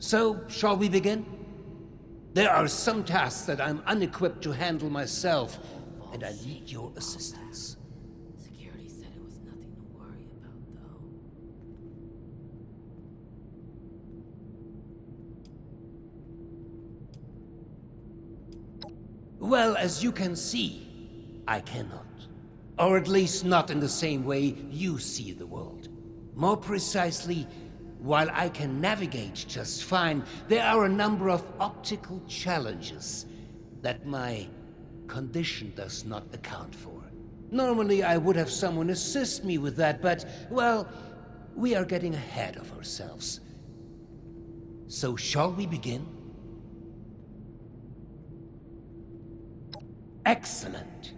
So, shall we begin? There are some tasks that I'm unequipped to handle myself, and I need your assistance. Security said it was nothing to worry about, though. Well, as you can see, I cannot. Or at least not in the same way you see the world. More precisely, while I can navigate just fine, there are a number of optical challenges that my condition does not account for. Normally, I would have someone assist me with that, but, well, we are getting ahead of ourselves. So shall we begin? Excellent.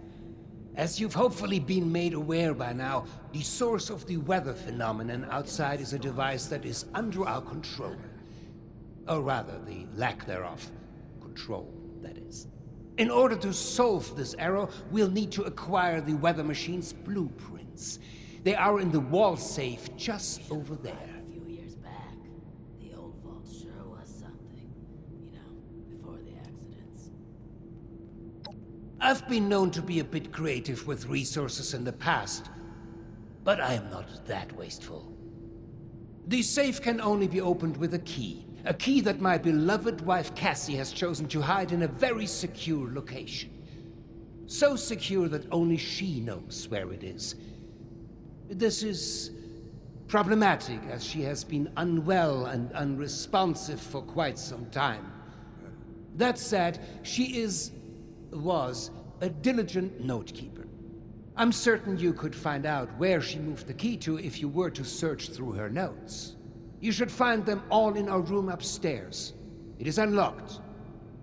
As you've hopefully been made aware by now, the source of the weather phenomenon outside is a device that is under our control. Or rather, the lack thereof. Control, that is. In order to solve this error, we'll need to acquire the weather machine's blueprints. They are in the wall safe just over there. A few years back, the old vault sure was something. You know, before the accidents. I've been known to be a bit creative with resources in the past, but I am not that wasteful. The safe can only be opened with a key that my beloved wife Cassie has chosen to hide in a very secure location. So secure that only she knows where it is. This is problematic, as she has been unwell and unresponsive for quite some time. That said, she was a diligent note-keeper. I'm certain you could find out where she moved the key to if you were to search through her notes. You should find them all in our room upstairs. It is unlocked,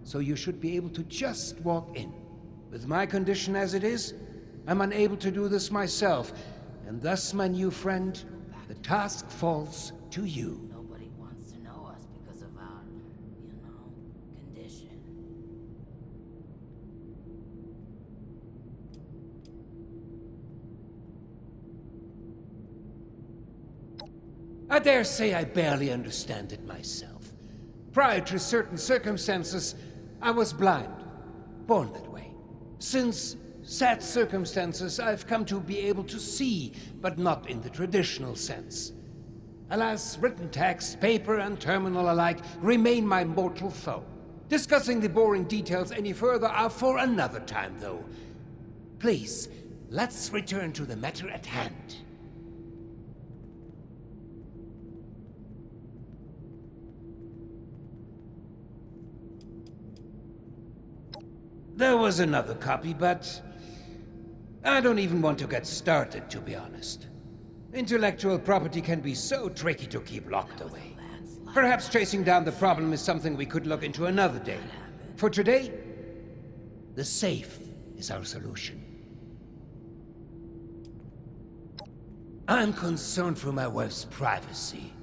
so you should be able to just walk in. With my condition as it is, I'm unable to do this myself, and thus, my new friend, the task falls to you. Nobody wants to know us because of our, condition. I dare say I barely understand it myself. Prior to certain circumstances, I was blind. Born that way. Since sad circumstances, I've come to be able to see, but not in the traditional sense. Alas, written text, paper, and terminal alike remain my mortal foe. Discussing the boring details any further are for another time, though. Please, let's return to the matter at hand. There was another copy, but I don't even want to get started, to be honest. Intellectual property can be so tricky to keep locked away. Perhaps chasing down the problem is something we could look into another day. For today, the safe is our solution. I'm concerned for my wife's privacy.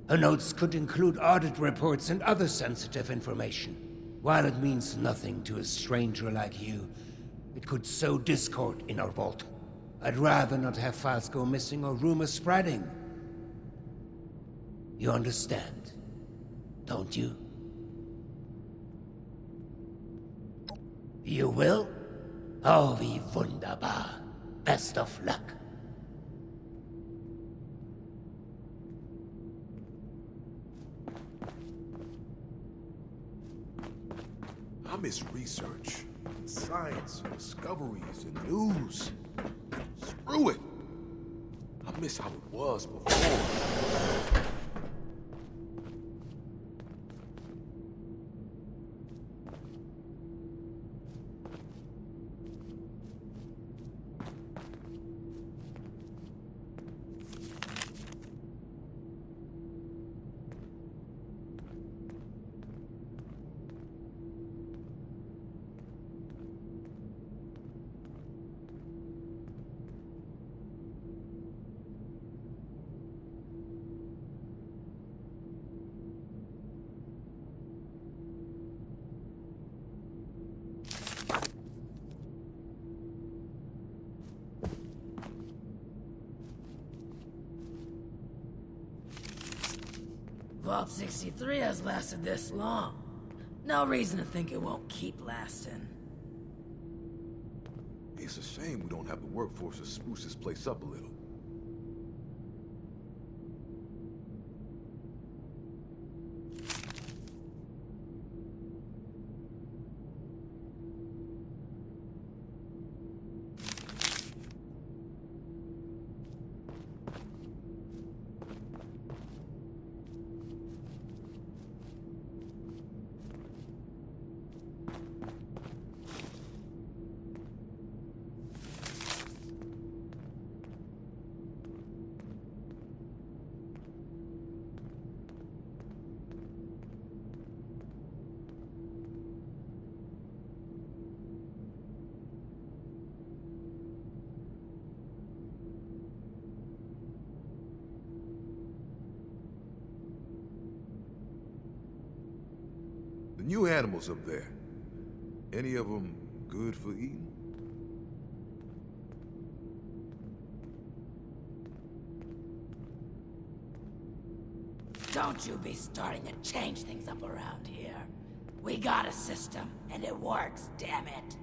Her notes could include audit reports and other sensitive information. While it means nothing to a stranger like you, it could sow discord in our vault. I'd rather not have files go missing or rumors spreading. You understand, don't you? You will? Oh, wie wunderbar. Best of luck. I miss research, science, discoveries, and news. Screw it! I miss how it was before. Vault 63 has lasted this long. No reason to think it won't keep lasting. It's a shame we don't have the workforce to spruce this place up a little. The new animals up there, any of them good for eating? Don't you be starting to change things up around here. We got a system, and it works, damn it.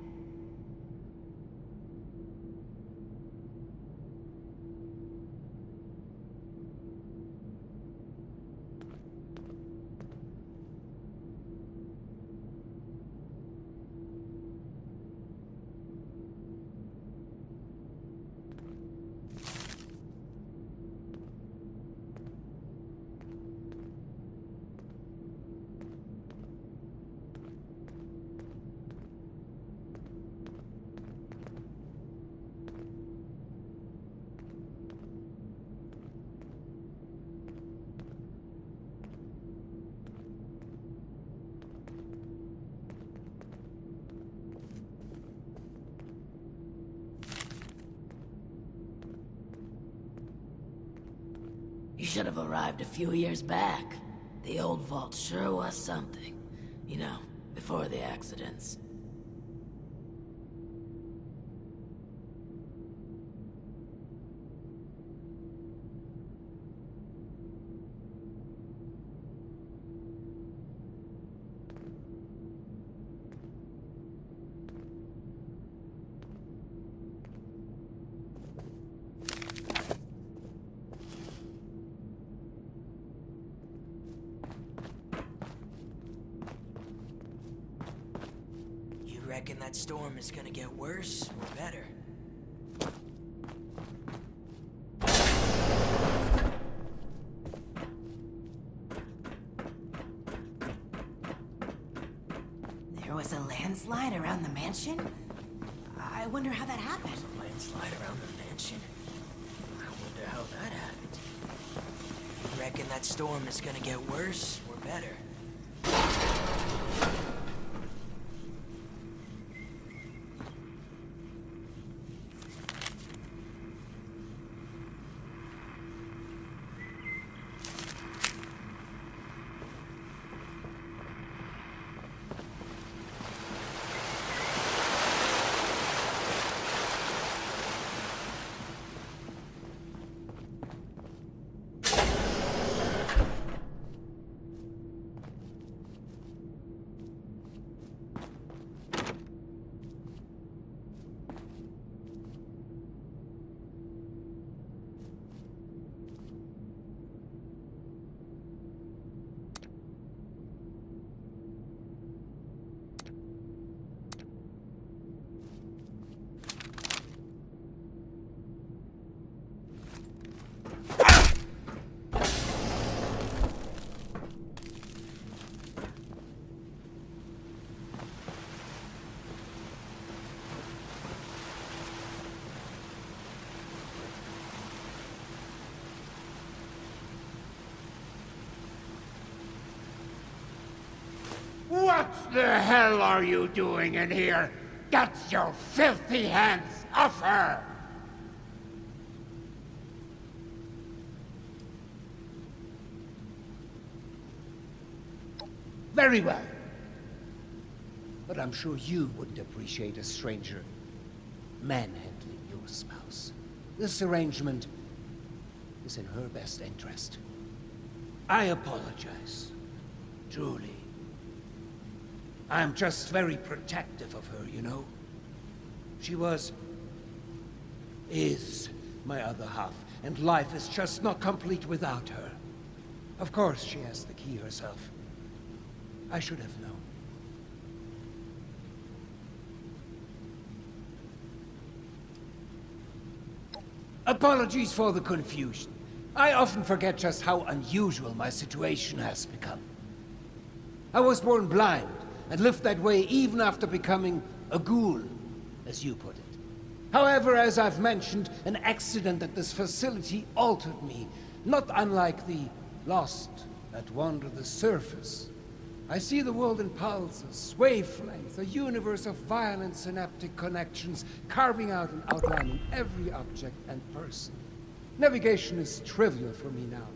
You should have arrived a few years back. The old vault sure was something. You know, before the accidents. Reckon that storm is gonna get worse or better? There was a landslide around the mansion? I wonder how that happened. A landslide around the mansion? I wonder how that happened. You reckon that storm is gonna get worse or better? What the hell are you doing in here? Get your filthy hands off her! Very well. But I'm sure you wouldn't appreciate a stranger manhandling your spouse. This arrangement is in her best interest. I apologize. Truly. I'm just very protective of her, you know? She is my other half, and life is just not complete without her. Of course she has the key herself. I should have known. Apologies for the confusion. I often forget just how unusual my situation has become. I was born blind, and lived that way even after becoming a ghoul, as you put it. However, as I've mentioned, an accident at this facility altered me, not unlike the lost that wander the surface. I see the world in pulses, wavelengths, a universe of violent synaptic connections, carving out and outlining every object and person. Navigation is trivial for me now.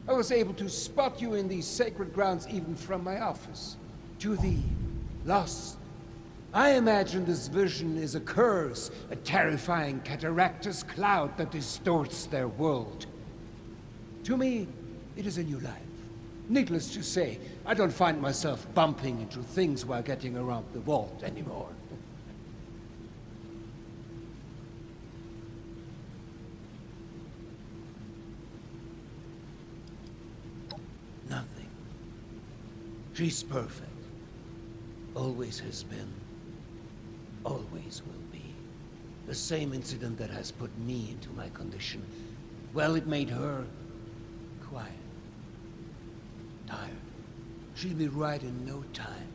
I was able to spot you in these sacred grounds even from my office. To the lost, I imagine this vision is a curse, a terrifying cataractous cloud that distorts their world. To me, it is a new life. Needless to say, I don't find myself bumping into things while getting around the vault anymore. Nothing. She's perfect. Always has been. Always will be. The same incident that has put me into my condition. Well, it made her quiet. Tired. She'll be right in no time.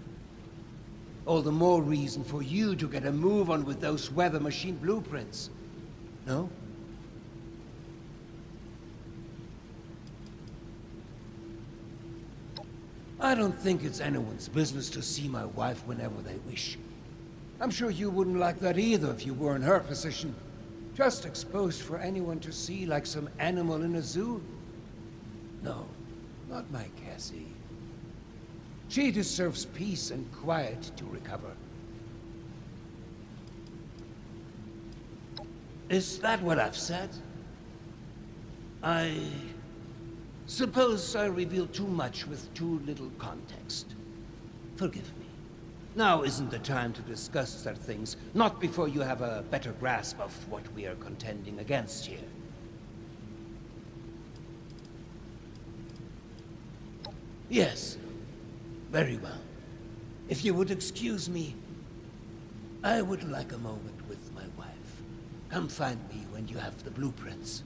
All the more reason for you to get a move on with those weather machine blueprints. No? I don't think it's anyone's business to see my wife whenever they wish. I'm sure you wouldn't like that either if you were in her position. Just exposed for anyone to see like some animal in a zoo. No, not my Cassie. She deserves peace and quiet to recover. Is that what I've said? I suppose I revealed too much with too little context. Forgive me. Now isn't the time to discuss such things, not before you have a better grasp of what we are contending against here. Yes, very well. If you would excuse me, I would like a moment with my wife. Come find me when you have the blueprints.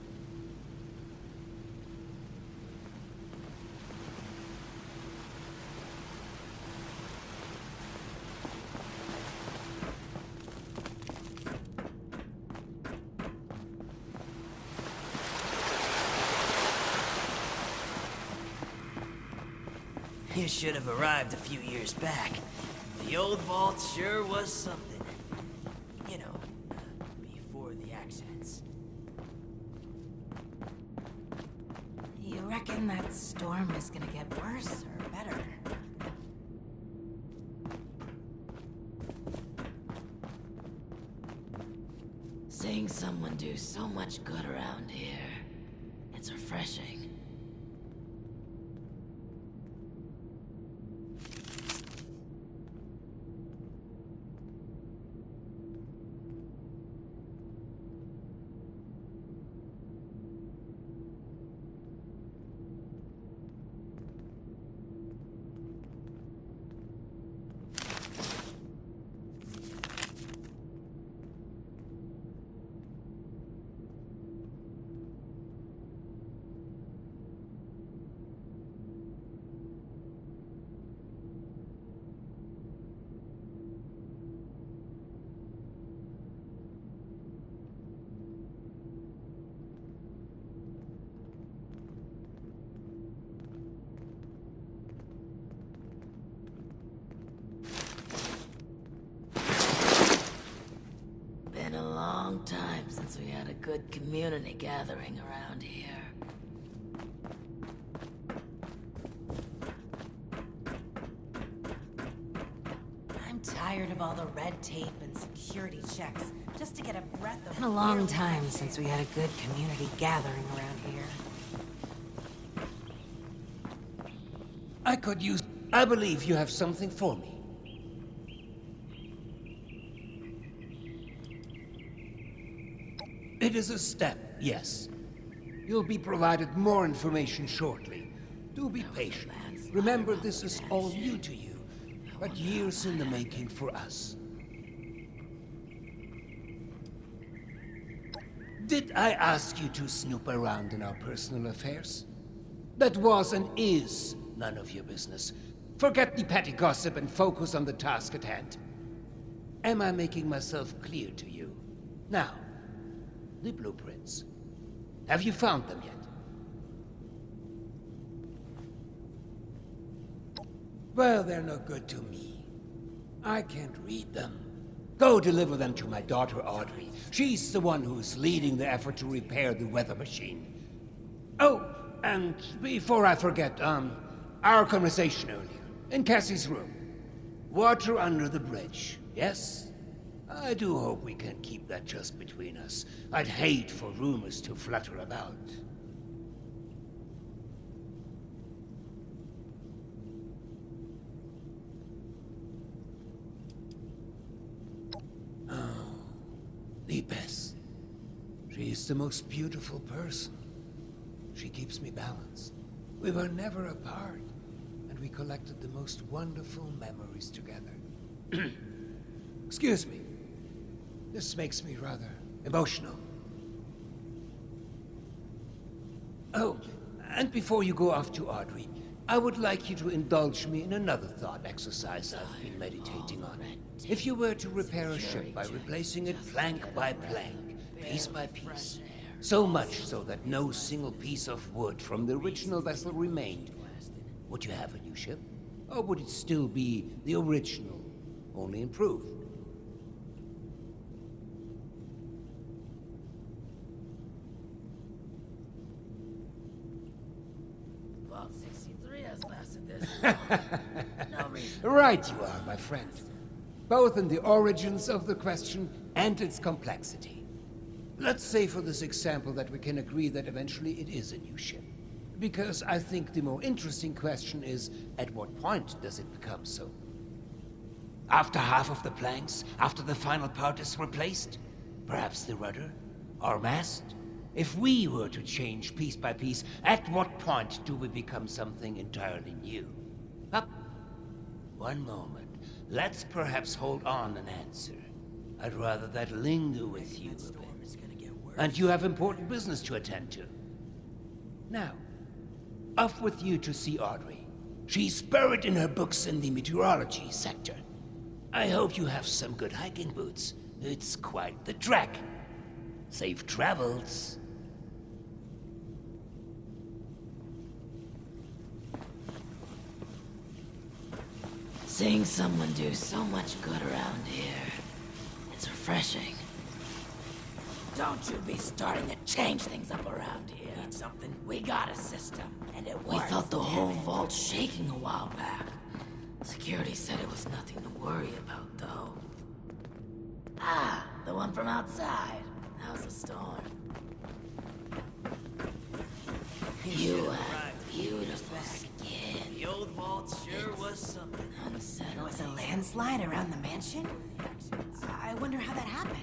You should have arrived a few years back. The old vault sure was something. You know, before the accidents. You reckon that storm is gonna get worse or better? Seeing someone do so much good around here, it's refreshing. Been a long time since we had a good community gathering around here. I'm tired of all the red tape and security checks just to get a breath of Been a long air time fresh since air. we had a good community gathering around here. I could use... I believe you have something for me. It is a step, yes. You'll be provided more information shortly. Do be patient. Remember, this is all new to you, but years in the making for us. Did I ask you to snoop around in our personal affairs? That was and is none of your business. Forget the petty gossip and focus on the task at hand. Am I making myself clear to you? Now, the blueprints. Have you found them yet? Well, they're no good to me. I can't read them. Go deliver them to my daughter, Audrey. She's the one who's leading the effort to repair the weather machine. Oh, and before I forget, our conversation earlier, in Cassie's room. Water under the bridge, yes? I do hope we can keep that just between us. I'd hate for rumors to flutter about. Oh, the best. She is the most beautiful person. She keeps me balanced. We were never apart, and we collected the most wonderful memories together. Excuse me. This makes me rather emotional. Oh, and before you go off to Audrey, I would like you to indulge me in another thought exercise I've been meditating on. If you were to repair a ship by replacing it plank by plank, piece by piece, so much so that no single piece of wood from the original vessel remained, would you have a new ship? Or would it still be the original, only improved? Vault 63 has lasted this long. No reason. Right you are, my friend. Both in the origins of the question and its complexity. Let's say for this example that we can agree that eventually it is a new ship. Because I think the more interesting question is, at what point does it become so? After half of the planks? After the final part is replaced? Perhaps the rudder? Or mast? If we were to change piece by piece, at what point do we become something entirely new? Up. One moment. Let's perhaps hold on an answer. I'd rather that linger with you a bit. And you have important business to attend to. Now, off with you to see Audrey. She's buried in her books in the meteorology sector. I hope you have some good hiking boots. It's quite the trek. Safe travels. Seeing someone do so much good around here, it's refreshing. Don't you be starting to change things up around here. Need something? We got a system, and it works. We felt the whole vault shaking a while back. Security said it was nothing to worry about, though. Ah, the one from outside. How's the storm? You have beautiful skin. The old vault sure was something. There was a landslide around the mansion? I wonder how that happened.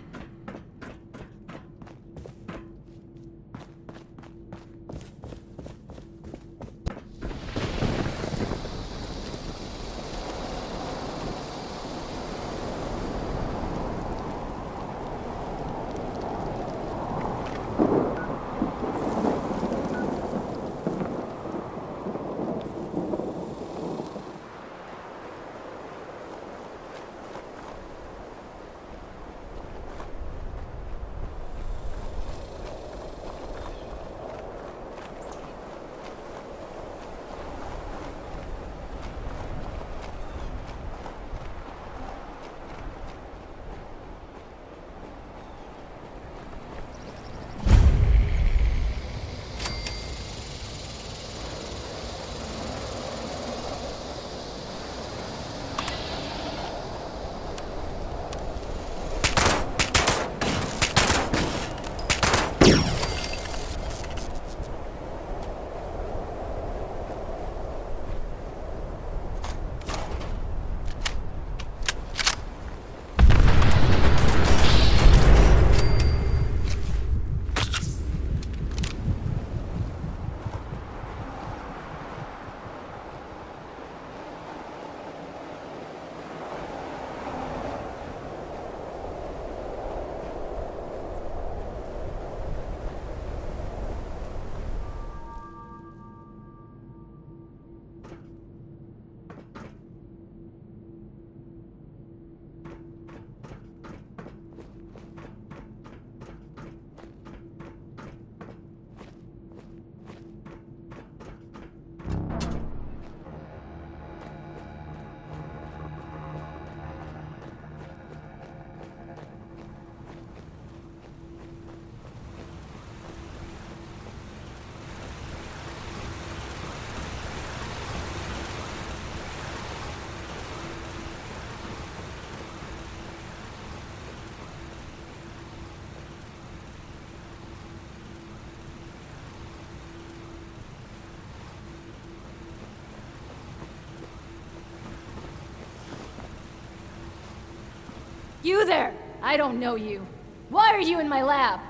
You there! I don't know you. Why are you in my lab?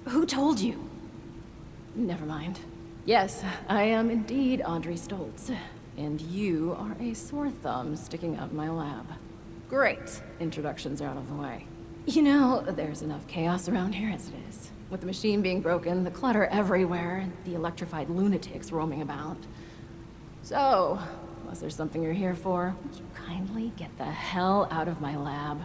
Who told you? Never mind. Yes, I am indeed Audrey Stoltz. And you are a sore thumb sticking out in my lab. Great. Introductions are out of the way. You know, there's enough chaos around here as it is. With the machine being broken, the clutter everywhere, and the electrified lunatics roaming about. So, unless there's something you're here for, would you kindly get the hell out of my lab?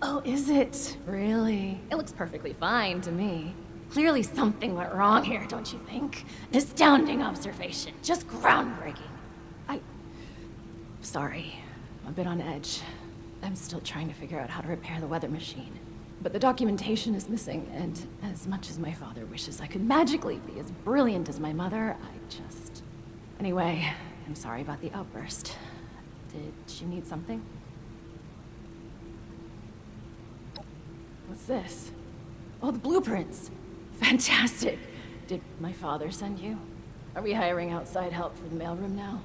Oh, is it? Really? It looks perfectly fine to me. Clearly something went wrong here, don't you think? An astounding observation. Just groundbreaking. Sorry. I'm a bit on edge. I'm still trying to figure out how to repair the weather machine. But the documentation is missing, and as much as my father wishes I could magically be as brilliant as my mother, Anyway, I'm sorry about the outburst. Did you need something? What's this? Oh, the blueprints! Fantastic! Did my father send you? Are we hiring outside help for the mailroom now?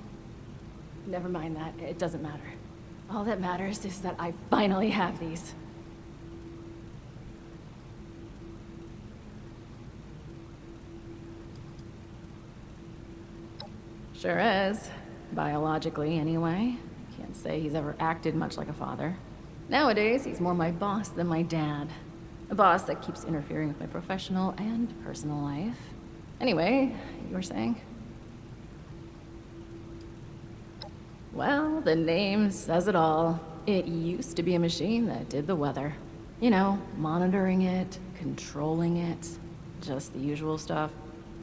Never mind that, it doesn't matter. All that matters is that I finally have these. Sure is. Biologically, anyway. Can't say he's ever acted much like a father. Nowadays, he's more my boss than my dad. A boss that keeps interfering with my professional and personal life. Anyway, you were saying? Well, the name says it all. It used to be a machine that did the weather. You know, monitoring it, controlling it, just the usual stuff.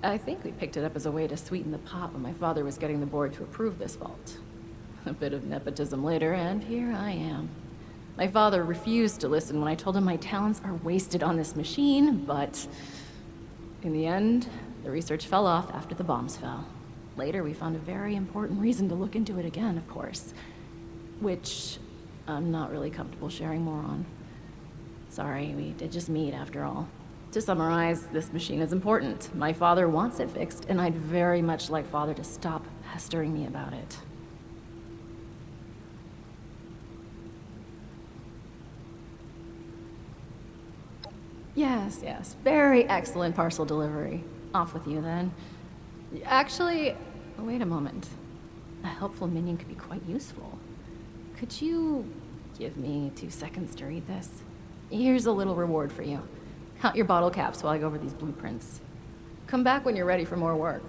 I think we picked it up as a way to sweeten the pot when my father was getting the board to approve this vault. A bit of nepotism later, and here I am. My father refused to listen when I told him my talents are wasted on this machine, but in the end, the research fell off after the bombs fell. Later, we found a very important reason to look into it again, of course. Which I'm not really comfortable sharing more on. Sorry, we did just meet after all. To summarize, this machine is important. My father wants it fixed, and I'd very much like Father to stop pestering me about it. Yes. Very excellent parcel delivery. Off with you, then. Actually, wait a moment. A helpful minion could be quite useful. Could you give me 2 seconds to read this? Here's a little reward for you. Count your bottle caps while I go over these blueprints. Come back when you're ready for more work.